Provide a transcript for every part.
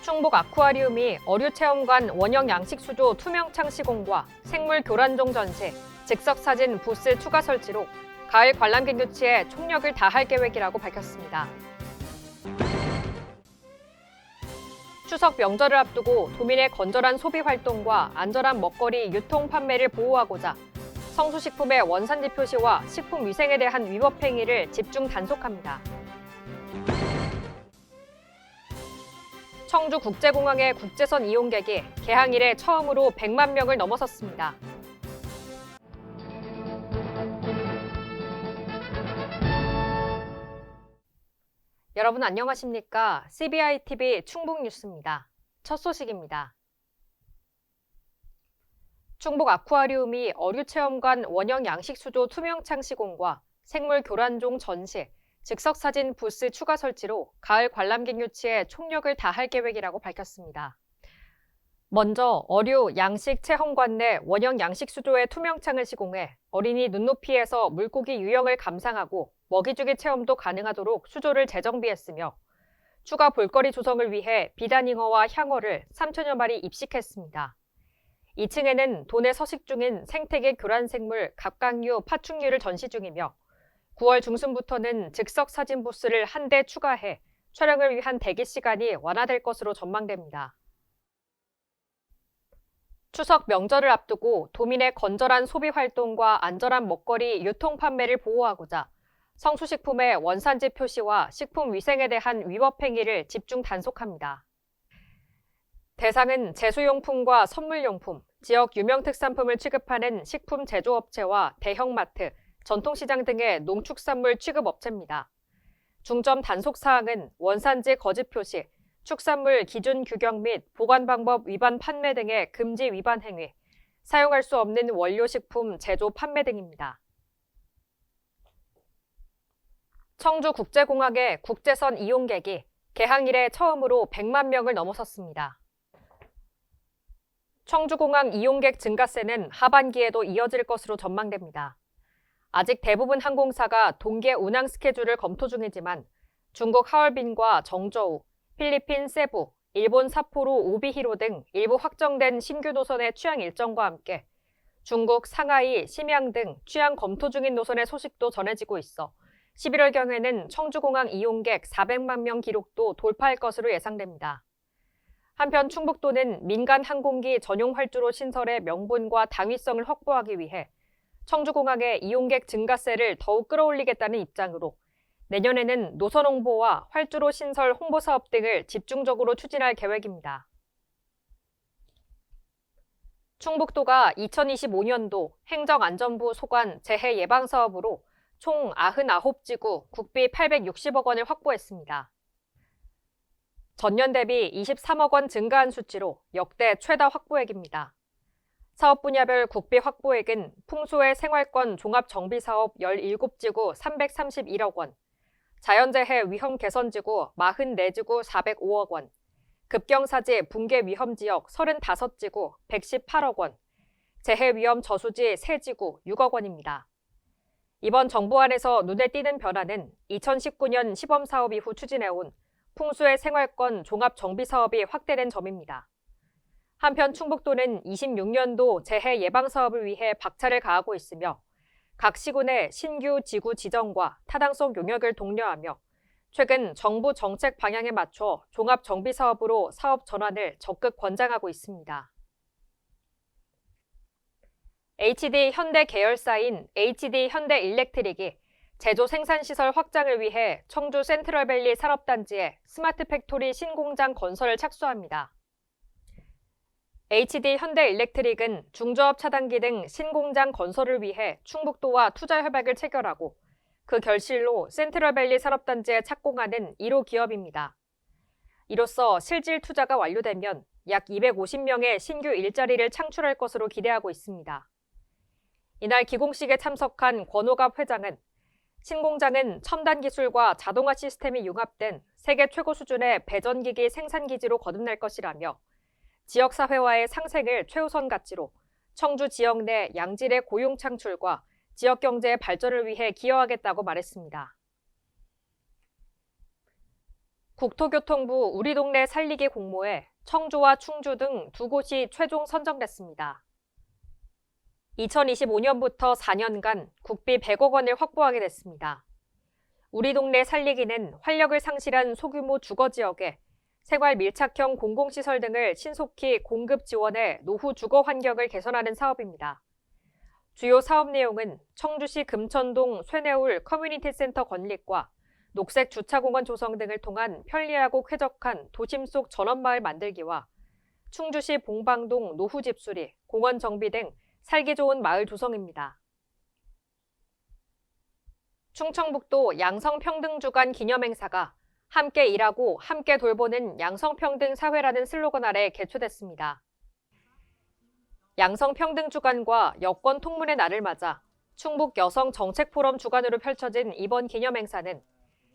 충북 아쿠아리움이 어류체험관 원형 양식수조 투명창 시공과 생물 교란종 전시, 즉석사진 부스 추가 설치로 가을 관람객 유치에 총력을 다할 계획이라고 밝혔습니다. 추석 명절을 앞두고 도민의 건전한 소비 활동과 안전한 먹거리 유통 판매를 보호하고자 성수식품의 원산지 표시와 식품 위생에 대한 위법 행위를 집중 단속합니다. 청주국제공항의 국제선 이용객이 개항 이래 처음으로 100만 명을 넘어섰습니다. 여러분 안녕하십니까? CBI-TV 충북뉴스입니다. 첫 소식입니다. 충북 아쿠아리움이 어류체험관 원형 양식수조 투명창 시공과 생물 교란종 전시, 즉석사진 부스 추가 설치로 가을 관람객 유치에 총력을 다할 계획이라고 밝혔습니다. 먼저 어류 양식 체험관 내 원형 양식수조의 투명창을 시공해 어린이 눈높이에서 물고기 유형을 감상하고 먹이주기 체험도 가능하도록 수조를 재정비했으며 추가 볼거리 조성을 위해 비단잉어와 향어를 3천여 마리 입식했습니다. 2층에는 도내 서식 중인 생태계 교란생물 갑각류, 파충류를 전시 중이며 9월 중순부터는 즉석 사진 부스를 한 대 추가해 촬영을 위한 대기 시간이 완화될 것으로 전망됩니다. 추석 명절을 앞두고 도민의 건전한 소비 활동과 안전한 먹거리 유통 판매를 보호하고자 성수식품의 원산지 표시와 식품 위생에 대한 위법 행위를 집중 단속합니다. 대상은 제수용품과 선물용품, 지역 유명 특산품을 취급하는 식품 제조업체와 대형마트, 전통시장 등의 농축산물 취급업체입니다. 중점 단속사항은 원산지 거짓 표시, 축산물 기준 규격 및 보관 방법 위반 판매 등의 금지 위반 행위, 사용할 수 없는 원료식품 제조 판매 등입니다. 청주국제공항의 국제선 이용객이 개항 이래 처음으로 100만 명을 넘어섰습니다. 청주공항 이용객 증가세는 하반기에도 이어질 것으로 전망됩니다. 아직 대부분 항공사가 동계 운항 스케줄을 검토 중이지만 중국 하얼빈과 정저우, 필리핀 세부, 일본 삿포로 오비히로 등 일부 확정된 신규 노선의 취항 일정과 함께 중국 상하이, 심양 등 취항 검토 중인 노선의 소식도 전해지고 있어 11월경에는 청주공항 이용객 400만 명 기록도 돌파할 것으로 예상됩니다. 한편 충북도는 민간 항공기 전용 활주로 신설의 명분과 당위성을 확보하기 위해 청주공항의 이용객 증가세를 더욱 끌어올리겠다는 입장으로 내년에는 노선 홍보와 활주로 신설 홍보 사업 등을 집중적으로 추진할 계획입니다. 충북도가 2025년도 행정안전부 소관 재해 예방 사업으로 총 99지구 국비 860억 원을 확보했습니다. 전년 대비 23억 원 증가한 수치로 역대 최다 확보액입니다. 사업 분야별 국비 확보액은 풍수의 생활권 종합정비사업 17지구 331억 원, 자연재해 위험 개선지구 44지구 405억 원, 급경사지 붕괴 위험지역 35지구 118억 원, 재해위험 저수지 3지구 6억 원입니다. 이번 정부안에서 눈에 띄는 변화는 2019년 시범사업 이후 추진해온 풍수의 생활권 종합정비사업이 확대된 점입니다. 한편 충북도는 26년도 재해 예방 사업을 위해 박차를 가하고 있으며 각 시군의 신규 지구 지정과 타당성 용역을 독려하며 최근 정부 정책 방향에 맞춰 종합정비사업으로 사업 전환을 적극 권장하고 있습니다. HD 현대 계열사인 HD 현대 일렉트릭이 제조 생산시설 확장을 위해 청주 센트럴밸리 산업단지에 스마트 팩토리 신공장 건설을 착수합니다. HD 현대 일렉트릭은 중저압 차단기 등 신공장 건설을 위해 충북도와 투자 협약을 체결하고 그 결실로 센트럴밸리 산업단지에 착공하는 1호 기업입니다. 이로써 실질 투자가 완료되면 약 250명의 신규 일자리를 창출할 것으로 기대하고 있습니다. 이날 기공식에 참석한 권호갑 회장은 신공장은 첨단 기술과 자동화 시스템이 융합된 세계 최고 수준의 배전기기 생산기지로 거듭날 것이라며 지역사회와의 상생을 최우선 가치로 청주 지역 내 양질의 고용 창출과 지역경제의 발전을 위해 기여하겠다고 말했습니다. 국토교통부 우리 동네 살리기 공모에 청주와 충주 등 두 곳이 최종 선정됐습니다. 2025년부터 4년간 국비 100억 원을 확보하게 됐습니다. 우리 동네 살리기는 활력을 상실한 소규모 주거지역에 생활 밀착형 공공시설 등을 신속히 공급 지원해 노후 주거 환경을 개선하는 사업입니다. 주요 사업 내용은 청주시 금천동 쇠내울 커뮤니티 센터 건립과 녹색 주차공원 조성 등을 통한 편리하고 쾌적한 도심 속 전원마을 만들기와 충주시 봉방동 노후 집수리, 공원 정비 등 살기 좋은 마을 조성입니다. 충청북도 양성평등주간 기념행사가 함께 일하고 함께 돌보는 양성평등 사회라는 슬로건 아래 개최됐습니다. 양성평등주간과 여권 통문의 날을 맞아 충북 여성정책포럼 주관으로 펼쳐진 이번 기념행사는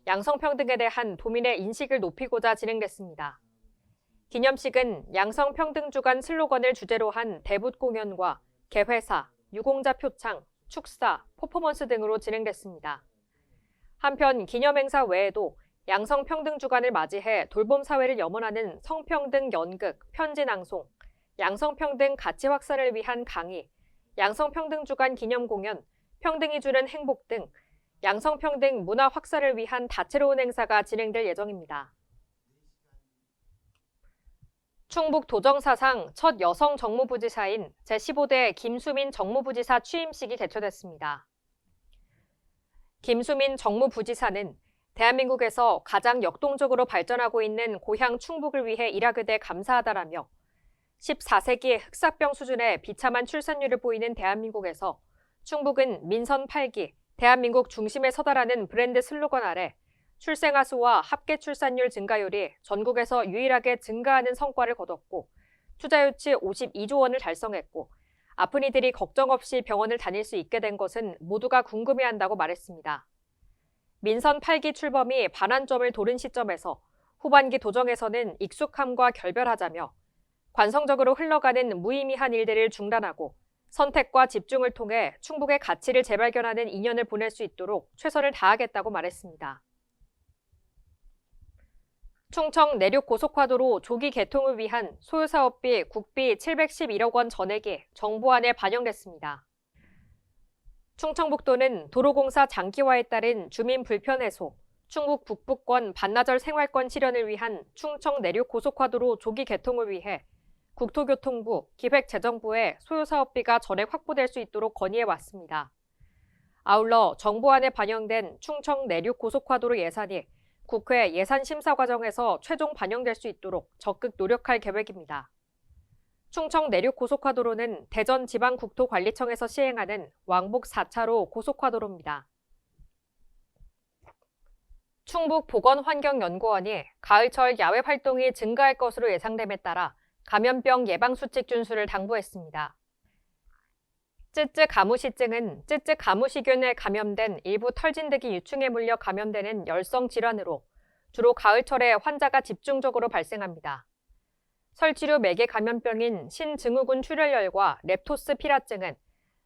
양성평등에 대한 도민의 인식을 높이고자 진행됐습니다. 기념식은 양성평등주간 슬로건을 주제로 한 대붓 공연과 개회사, 유공자 표창, 축사, 퍼포먼스 등으로 진행됐습니다. 한편 기념행사 외에도 양성평등주간을 맞이해 돌봄 사회를 염원하는 성평등 연극, 편지낭송, 양성평등 가치 확산을 위한 강의, 양성평등주간 기념공연, 평등이 주는 행복 등 양성평등 문화 확산을 위한 다채로운 행사가 진행될 예정입니다. 충북 도정사상 첫 여성 정무부지사인 제15대 김수민 정무부지사 취임식이 개최됐습니다. 김수민 정무부지사는 대한민국에서 가장 역동적으로 발전하고 있는 고향 충북을 위해 일하게 돼 감사하다라며 14세기 흑사병 수준의 비참한 출산율을 보이는 대한민국에서 충북은 민선 8기, 대한민국 중심에 서다라는 브랜드 슬로건 아래 출생아 수와 합계 출산율 증가율이 전국에서 유일하게 증가하는 성과를 거뒀고 투자 유치 52조 원을 달성했고 아픈 이들이 걱정 없이 병원을 다닐 수 있게 된 것은 모두가 궁금해한다고 말했습니다. 민선 8기 출범이 반환점을 도른 시점에서 후반기 도정에서는 익숙함과 결별하자며 관성적으로 흘러가는 무의미한 일들을 중단하고 선택과 집중을 통해 충북의 가치를 재발견하는 2년을 보낼 수 있도록 최선을 다하겠다고 말했습니다. 충청 내륙 고속화도로 조기 개통을 위한 소요사업비 국비 711억 원 전액이 정부안에 반영됐습니다. 충청북도는 도로공사 장기화에 따른 주민 불편 해소, 충북 북부권 반나절 생활권 실현을 위한 충청 내륙 고속화도로 조기 개통을 위해 국토교통부, 기획재정부에 소요사업비가 전액 확보될 수 있도록 건의해왔습니다. 아울러 정부안에 반영된 충청 내륙 고속화도로 예산이 국회 예산심사 과정에서 최종 반영될 수 있도록 적극 노력할 계획입니다. 충청 내륙 고속화도로는 대전지방국토관리청에서 시행하는 왕복 4차로 고속화도로입니다. 충북보건환경연구원이 가을철 야외 활동이 증가할 것으로 예상됨에 따라 감염병 예방수칙 준수를 당부했습니다. 쯔쯔가무시증은 쯔쯔가무시균에 감염된 일부 털진드기 유충에 물려 감염되는 열성 질환으로 주로 가을철에 환자가 집중적으로 발생합니다. 설치류 매개 감염병인 신증후군 출혈열과 렙토스피라증은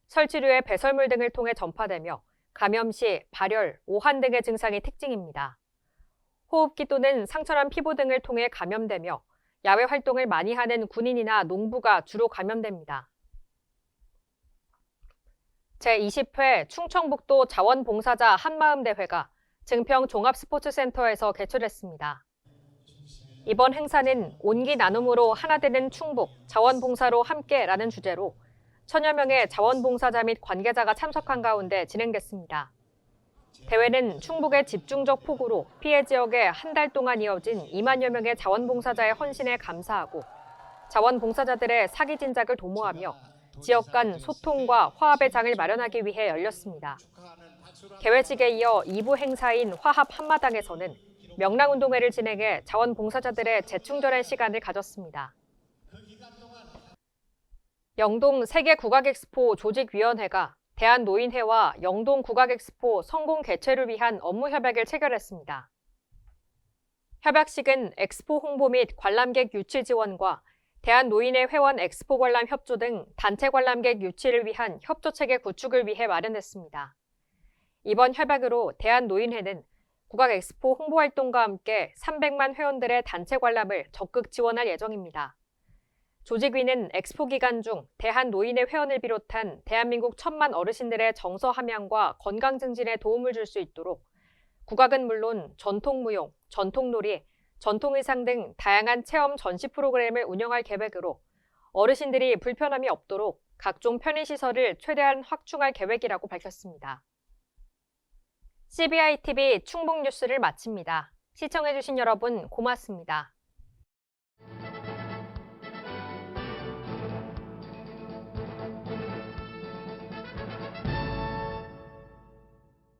설치류의 배설물 등을 통해 전파되며 감염 시 발열, 오한 등의 증상이 특징입니다. 호흡기 또는 상처난 피부 등을 통해 감염되며 야외 활동을 많이 하는 군인이나 농부가 주로 감염됩니다. 제20회 충청북도 자원봉사자 한마음대회가 증평 종합스포츠센터에서 개최됐습니다. 이번 행사는 온기 나눔으로 하나 되는 충북, 자원봉사로 함께라는 주제로 천여 명의 자원봉사자 및 관계자가 참석한 가운데 진행됐습니다. 대회는 충북의 집중적 폭우로 피해 지역에 한 달 동안 이어진 2만여 명의 자원봉사자의 헌신에 감사하고 자원봉사자들의 사기 진작을 도모하며 지역 간 소통과 화합의 장을 마련하기 위해 열렸습니다. 개회식에 이어 2부 행사인 화합 한마당에서는 명랑운동회를 진행해 자원봉사자들의 재충전의 시간을 가졌습니다. 영동 세계국악엑스포 조직위원회가 대한노인회와 영동국악엑스포 성공 개최를 위한 업무 협약을 체결했습니다. 협약식은 엑스포 홍보 및 관람객 유치 지원과 대한노인회 회원 엑스포 관람 협조 등 단체 관람객 유치를 위한 협조 체계 구축을 위해 마련됐습니다. 이번 협약으로 대한노인회는 국악 엑스포 홍보 활동과 함께 300만 회원들의 단체 관람을 적극 지원할 예정입니다. 조직위는 엑스포 기간 중 대한노인회 회원을 비롯한 대한민국 1,000만 어르신들의 정서 함양과 건강 증진에 도움을 줄 수 있도록 국악은 물론 전통무용, 전통놀이, 전통의상 등 다양한 체험 전시 프로그램을 운영할 계획으로 어르신들이 불편함이 없도록 각종 편의시설을 최대한 확충할 계획이라고 밝혔습니다. CBI TV 충북 뉴스를 마칩니다. 시청해주신 여러분 고맙습니다.